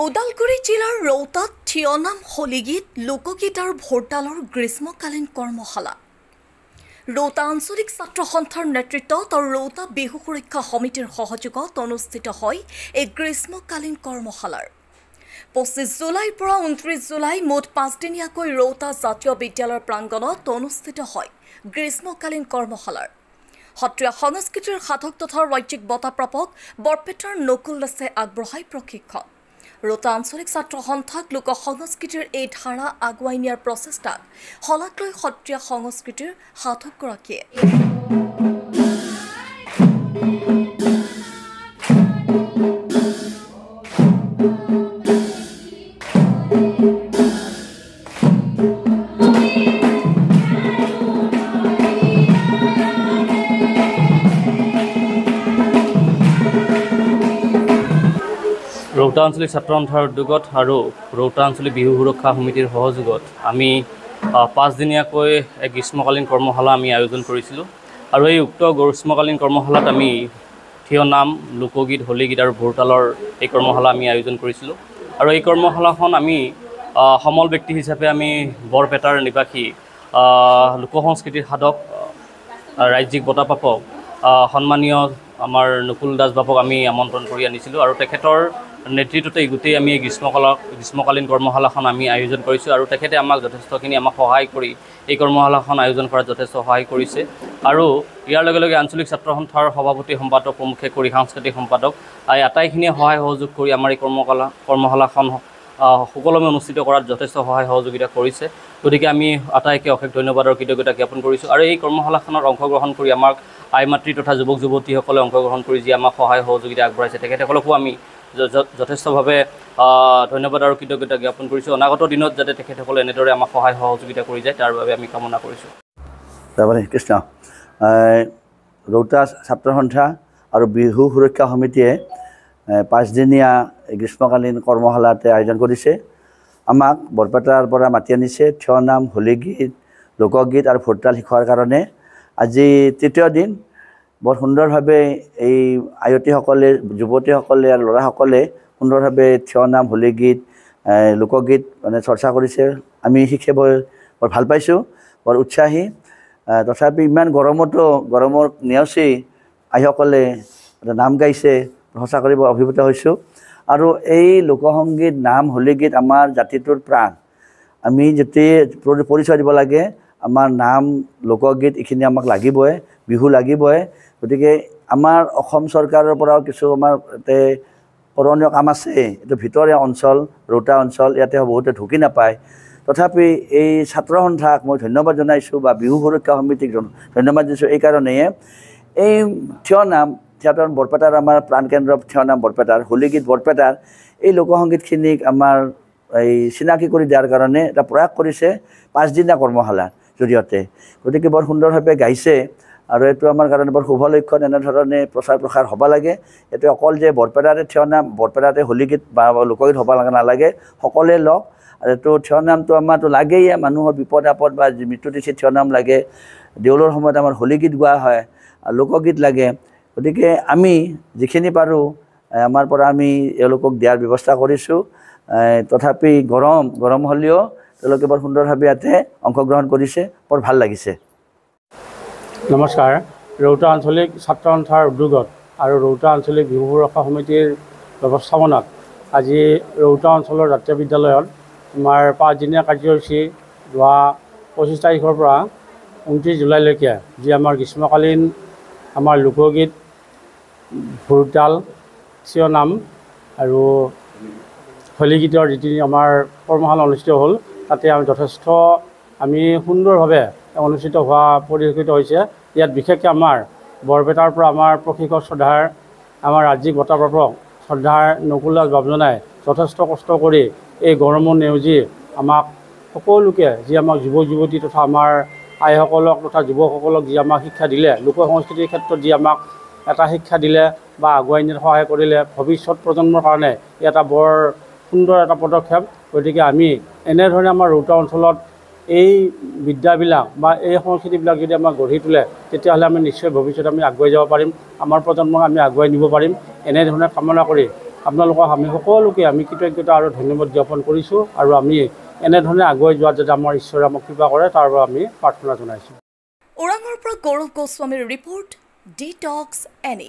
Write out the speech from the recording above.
ওদালগুৰি জিলাৰ ৰৌতাত থিয়নাম হলিগীত লোকগীত আৰু ভোৰতালৰ গ্ৰীষ্মকালীন কৰ্মশালা। ৰৌতা আঞ্চলিক ছাত্ৰ সন্থাৰ নেতৃত্বত আৰু ৰৌতা বিহু সুৰক্ষা সমিতিৰ সহযোগত অনুষ্ঠিত হয় এই গ্ৰীষ্মকালীন কৰ্মশালাৰ 25 জুলাইৰ পৰা 29 জুলাই মুঠ 5 দিনীয়াকৈ ৰৌতা জাতীয় বিদ্যালয়ৰ প্ৰাংগণত অনুষ্ঠিত হয় গ্ৰীষ্মকালীন কৰ্মশালাৰ। সত্ৰীয়া সংস্কৃতিৰ সাধক তথা ৰাজ্যিক বঁটা প্ৰাপক বৰপেটাৰ নকুল দাসে আগবঢ়ায় প্ৰশিক্ষণ। ৰৌতা আঞ্চলিক ছাত্ৰ সন্থাক লোক সংস্কৃতিৰ এই ধাৰা আগুৱাই নিয়াৰ প্ৰচেষ্টাত শলাগ লৈ সত্ৰীয়া সংস্কৃতিৰ সাধকগৰাকীয়ে ৰৌতা আঞ্চলিক ছাত্ৰ সন্থাৰ উদ্যোগত আৰু ৰৌতা আঞ্চলিক বিহু সুৰক্ষা সমিতিৰ সহযোগত আমি 5 দিনীয়াকৈ এক গ্ৰীষ্মকালীন কৰ্মশালা আমি আয়োজন কৰিছিলোঁ। আৰু এই উক্ত গ্ৰীষ্মকালীন কৰ্মশালাত আমি থিয়নাম, লোকগীত, হলিগীত আৰু ভোৰতালৰ এই কৰ্মশালা আমি আয়োজন কৰিছিলোঁ। আৰু এই কৰ্মশালাখন আমি সমল ব্যক্তি হিচাপে আমি বৰপেটাৰ নিবাসী লোক সংস্কৃতিৰ সাধক ৰাজ্যিক বঁটা প্ৰাপক সন্মানীয় আমাৰ নকুল দাস বাবুক আমি আমন্ত্ৰণ কৰি আনিছিলোঁ। আৰু তেখেতৰ নেতৃত্বতে গোটেই আমি এই গ্ৰীষ্মকালীন কৰ্মশালাখন আমি আয়োজন কৰিছোঁ। আৰু তেখেতে আমাক যথেষ্টখিনি সহায় কৰি এই কৰ্মশালাখন আয়োজন কৰাত যথেষ্ট সহায় কৰিছে। আৰু ইয়াৰ লগে লগে আঞ্চলিক ছাত্ৰ সন্থাৰ সভাপতি সম্পাদক প্ৰমুখে কৰি সাংস্কৃতিক সম্পাদক এই আটাইখিনিয়ে সহায় সহযোগ কৰি আমাৰ এই কৰ্মশালাখন সুকলমে অনুষ্ঠিত কৰাত যথেষ্ট সহায় সহযোগিতা কৰিছে। গতিকে আমি আটাইকে অশেষ ধন্যবাদ আৰু কৃতজ্ঞতা জ্ঞাপন কৰিছোঁ। আৰু এই কৰ্মশালাখনত অংশগ্ৰহণ কৰি আমাক আই মাতৃ তথা যুৱক যুৱতীসকলে অংশগ্ৰহণ কৰি যি আমাক সহায় সহযোগিতা আগবঢ়াইছে তেখেতসকলকো আমি যথেষ্টভাৱে ধন্যবাদ আৰু কৃতজ্ঞতা জ্ঞাপন কৰিছোঁ। অনাগত দিনত যাতে তেখেতসকলে এনেদৰে আমাক সহায় সহযোগিতা কৰি যায় তাৰ বাবে আমি কামনা কৰিছোঁ। কৃষ্ণ ৰৌতা ছাত্ৰ সন্থা আৰু বিহু সুৰক্ষা সমিতিয়ে 5 দিনীয়া গ্ৰীষ্মকালীন কৰ্মশালাতে আয়োজন কৰিছে। আমাক বৰপেটাৰ পৰা মাতি আনিছে থিয়নাম, হলিগীত, লোকগীত আৰু ভোৰতাল শিকোৱাৰ কাৰণে। আজি 3য় দিন বৰ সুন্দৰভাৱে এই আয়তীসকলে, যুৱতীসকলে আৰু ল'ৰাসকলে সুন্দৰভাৱে থিয়নাম, হলিগীত, লোকগীত চৰ্চা কৰিছে। আমি শিকি বৰ ভাল পাইছোঁ, বৰ উৎসাহী। তথাপি ইমান গৰমৰ নেওচি আইসকলে নাম গাইছে, সঁচা কৰি বৰ অভিভূত হৈছোঁ। আৰু এই লোকসংগীত, নাম, হলিগীত আমাৰ জাতিটোৰ প্ৰাণ। আমি যেতিয়া পৰিচয় দিব লাগে আমাৰ নাম, লোকগীত এইখিনি আমাক লাগিবই, বিহু লাগিবই। গতিকে আমাৰ অসম চৰকাৰৰ পৰাও কিছু আমাৰ ইয়াতে কৰণীয় কাম আছে। এইটো ভিতৰীয়া অঞ্চল, ৰৌতা অঞ্চল, ইয়াতে বহুতে ঢুকি নাপায়। তথাপি এই ছাত্ৰ সন্থাক মই ধন্যবাদ জনাইছোঁ বা বিহু সুৰক্ষা সমিতিক ধন্যবাদ দিছোঁ। এইকাৰণেই এই থিয়নাম বৰপেটাৰ আমাৰ প্ৰাণকেন্দ্ৰ থিয়নাম বৰপেটাৰ, হলিগীত বৰপেটাৰ এই লোকসংগীতখিনিক আমাৰ এই চিনাকি কৰি দিয়াৰ কাৰণে এটা প্ৰয়াস কৰিছে 5 দিনীয়া কৰ্মশালাৰ জৰিয়তে। গতিকে বৰ সুন্দৰভাৱে গাইছে আৰু এইটো আমাৰ কাৰণে বৰ শুভ লক্ষণ। এনেধৰণে প্ৰচাৰ প্ৰসাৰ হ'ব লাগে। এইটো অকল যে বৰপেটাতে থিয়নাম, বৰপেটাতে হলিগীত বা লোকগীত হ'ব নালাগে, সকলোৱে লওক। আৰু এইটো থিয়নামটো আমাৰতো লাগেই, মানুহৰ বিপদ আপদ বা মৃত্যু তিথিত থিয়নাম লাগে। দেউলৰ সময়ত আমাৰ হলিগীত গোৱা হয়, লোকগীত লাগে। গতিকে আমি যিখিনি পাৰোঁ আমাৰ পৰা আমি এওঁলোকক দিয়াৰ ব্যৱস্থা কৰিছোঁ। তথাপি গৰম হ'লেও তেওঁলোকে বৰ সুন্দৰভাৱে ইয়াতে অংশগ্ৰহণ কৰিছে, বৰ ভাল লাগিছে। নমস্কাৰ। ৰৌতা আঞ্চলিক ছাত্ৰ সন্থাৰ উদ্যোগত আৰু ৰৌতা আঞ্চলিক বিহু সুৰক্ষা সমিতিৰ ব্যৱস্থাপনাত আজি ৰৌতা অঞ্চলৰ জাতীয় বিদ্যালয়ত আমাৰ 5 দিনীয়া কাৰ্যসূচী যোৱা 25 তাৰিখৰ পৰা 29 জুলাইলৈকে যি আমাৰ গ্ৰীষ্মকালীন আমাৰ লোকগীত, ভোৰতাল, থিয়নাম আৰু হলিগীতৰ যিটো আমাৰ কৰ্মশালা অনুষ্ঠিত হ'ল তাতে আমি যথেষ্ট সুন্দৰভাৱে অনুষ্ঠিত হোৱা পৰিলক্ষিত হৈছে। ইয়াত বিশেষকৈ আমাৰ বৰপেটাৰ পৰা আমাৰ প্ৰশিক্ষক শ্ৰদ্ধাৰ আমাৰ ৰাজ্যিক বঁটা প্ৰাপক শ্ৰদ্ধাৰ নকুল দাস বাবুজনাই যথেষ্ট কষ্ট কৰি এই গৰমৰ নেওজি আমাক সকলোকে যি আমাক যুৱক যুৱতী তথা আমাৰ আইসকলক তথা যুৱকসকলক যি আমাক শিক্ষা দিলে, লোক সংস্কৃতিৰ ক্ষেত্ৰত যি আমাক এটা শিক্ষা দিলে বা আগুৱাই নিয়াত সহায় কৰিলে, ভৱিষ্যত প্ৰজন্মৰ কাৰণে এটা বৰ সুন্দৰ এটা পদক্ষেপ। গতিকে আমি এনেধৰণে আমাৰ ৰৌতা অঞ্চলত এই বিদ্যাবিলাক বা এই সংস্কৃতিবিলাক যদি আমাক গঢ়ি তোলে তেতিয়াহ'লে আমি নিশ্চয় ভৱিষ্যতে আমি আগুৱাই যাব পাৰিম, আমাৰ প্ৰজন্মক আমি আগুৱাই নিব পাৰিম। এনেধৰণে কামনা কৰি আপোনালোকক আমি সকলোকে আমি কৃতজ্ঞতা আৰু ধন্যবাদ জ্ঞাপন কৰিছোঁ আৰু আমি এনেধৰণে আগুৱাই যোৱাত যাতে আমাৰ ঈশ্বৰে আমাক কৃপা কৰে তাৰ বাবে আমি প্ৰাৰ্থনা জনাইছোঁ। ওৰাঙৰ পৰা গৌৰৱ গোস্বামীৰ ৰিপৰ্ট, ডিটক্স এনি।